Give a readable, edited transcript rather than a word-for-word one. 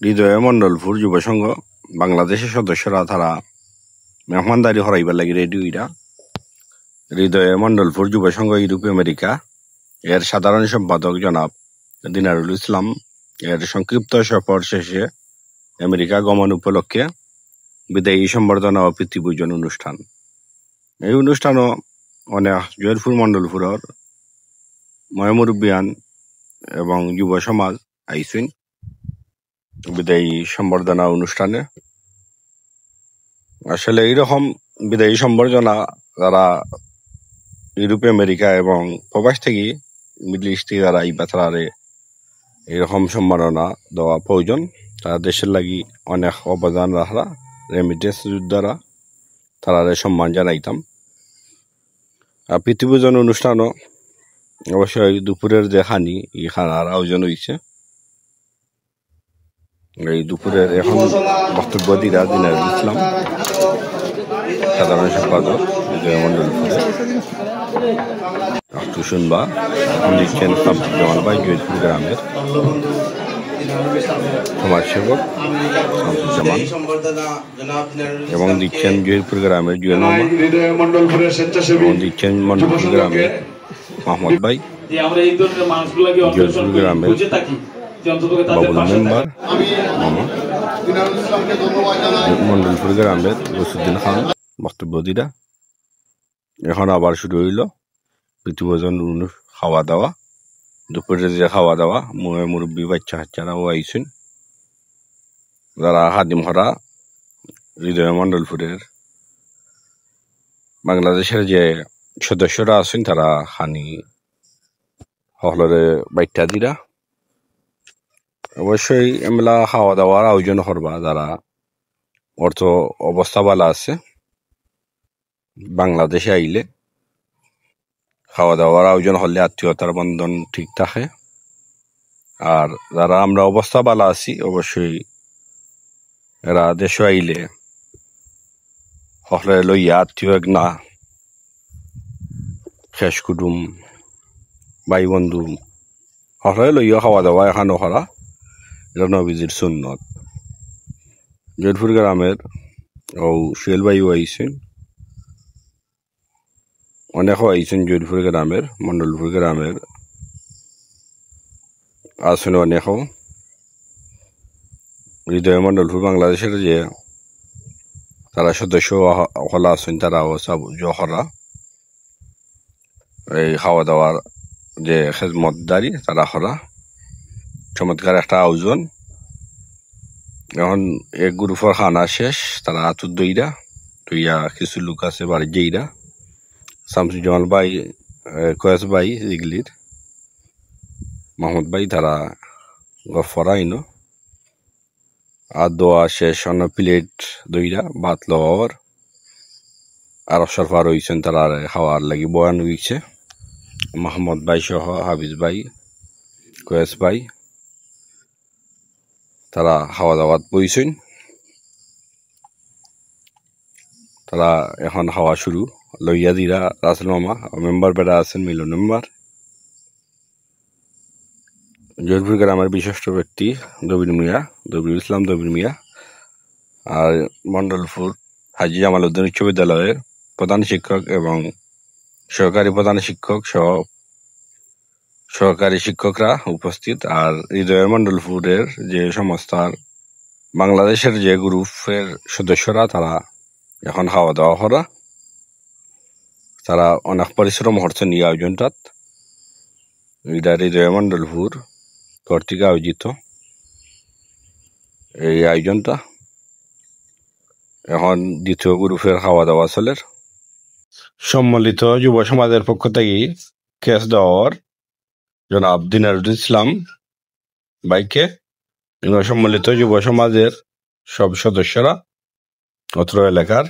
হৃদয় মন্ডলপুর যুব সংঘ বাংলাদেশের সদস্যরা তারা মেহমানদারি হরাইবার লাগি রেডি হইরা হৃদয় মন্ডলপুর যুব সংঘ ইউরোপ আমেরিকা এর সাধারণ সম্পাদক জনাব দিনারুল ইসলাম এর সংক্ষিপ্ত সফর শেষে আমেরিকা গমন উপলক্ষে বিদায়ী সম্বর্ধনা ও প্রীতিপূজন অনুষ্ঠান। এই অনুষ্ঠানও অনেক জয়পুর মন্ডলপুরের ময়মুরব্বিয়ান এবং যুব সমাজ আইসিন বিদায়ী সম্বর্ধনা অনুষ্ঠানে। আসলে এইরকম বিদায়ী সম্বর্ধনা যারা ইউরোপ আমেরিকা এবং প্রবাস থেকে মিডল ইস্ট থেকে যারা আইবা তারারে এইরকম সম্মাননা দেওয়া প্রয়োজন। তারা দেশের লাগি অনেক অবদান রাখা রেমিটেন্স যোদ্ধারা তারারে সম্মান জানাইতাম। আর প্রীতিপূজন অনুষ্ঠানও অবশ্যই দুপুরের যে খানি এই খানার আয়োজন হয়েছে। এই দুপুরের এখন বক্তব্য দিরা দিনারুল ইসলাম সাধারণ সম্পাদক হৃদয় মন্ডলপুর একটু শুনবা। এখন দিচ্ছেন শামসুজ্জামান ভাই জয়পুর গ্রামের সমাজসেবক শামসুজ্জামান এবং দিচ্ছেন জয়পুর গ্রামের জুয়েল মামা এবং দিচ্ছেন মন্ডলপুর গ্রামের মাহমুদ ভাই, জয়পুর গ্রামের বাবুল মেম্বার মামা, মন্ডলপুর গ্রামের গসুদ্দিন খান বক্তব্য দিরা। এখন আবার শুরু হইল প্রীতিভোজন খাওয়া দাওয়া। দুপুরে যে খাওয়া দাওয়া মুরব্বী বাচ্চা কাচ্চারাও আইসেন যারা হাদিম হরা হৃদয় মন্ডলপুরের বাংলাদেশের যে সদস্যরা আছেন তারা হানি হলরে বাইটা দিরা। অবশ্যই এমলা খাওয়া দাওয়ার আয়োজন করবা যারা অর্থ অবস্থা ভালো আছে বাংলাদেশে আইলে খাওয়া দাওয়ার আয়োজন হলে আত্মীয়তার বন্ধন ঠিক থাকে। আর যারা আমরা অবস্থা ভালো আছি অবশ্যই এরা দেশে আইলে হলে লইয়া আত্মীয় না শেষ কুটুম ভাই বন্ধু হলে লইয়া খাওয়া দাওয়া এখানো করা এটা নবীজির সুন্নত। জয়পুর গ্রামের ও সুয়েল ভাইও আইসেন, অনেকও আইসেন জয়পুর গ্রামের মন্ডলপুর গ্রামের আছেন অনেকও। হৃদয় মন্ডলপুর বাংলাদেশের যে তারা সদস্য হলা আছেন তারাও সব জহরা এই খাওয়া দাওয়ার যে খেদমতদারি তারা হরা চমৎকার একটা আয়োজন। এখন এক গ্রুপের খানা শেষ তারা আতুর দইরা কিছু লোক আছে বাড়ি যেইরা শামসুজ্জামান ভাই কয়েস ভাই ইগলির মাহমুদ ভাই তারা গফরা আইনো আর দোয়া শেষ অন্য প্লেট দইরা ভাত লওয়ার আর সরফার হইছেন তারা খাওয়ার লাগি বয়ান হইছে। মাহমুদ ভাই সহ হাবিজ ভাই কয়েস ভাই তারা খাওয়া দাওয়াত বইছেন। তারা এখন খাওয়া শুরু লইয়া দিরা রাসেল মামা মেম্বার বেড়া আছেন মিলন মেম্বার। জয়পুর গ্রামের বিশিষ্ট ব্যক্তি দবির ইসলাম মিয়া আর মন্ডলপুর হাজী জামালউদ্দিন উচ্চ বিদ্যালয়ের প্রধান শিক্ষক এবং সহকারী প্রধান শিক্ষক সহ সহকারী শিক্ষকরা উপস্থিত। আর হৃদয় মন্ডলপুরের যে সংস্থার বাংলাদেশের যে গ্রুপের সদস্যরা তারা এখন খাওয়া দাওয়া করা তারা অনেক পরিশ্রম করছেন এই আয়োজনটাত। এটা হৃদয় মন্ডলপুর কর্তৃক আয়োজিত এই আয়োজনটা। এখন দ্বিতীয় গ্রুপের খাওয়া দাওয়া চলের। সম্মিলিত যুব সমাজের পক্ষ থেকে কেস দেওয়ার জনাব দিনারুল ইসলাম ভাইকে সম্মিলিত যুব সমাজের সব সদস্যরা অত্র এলাকার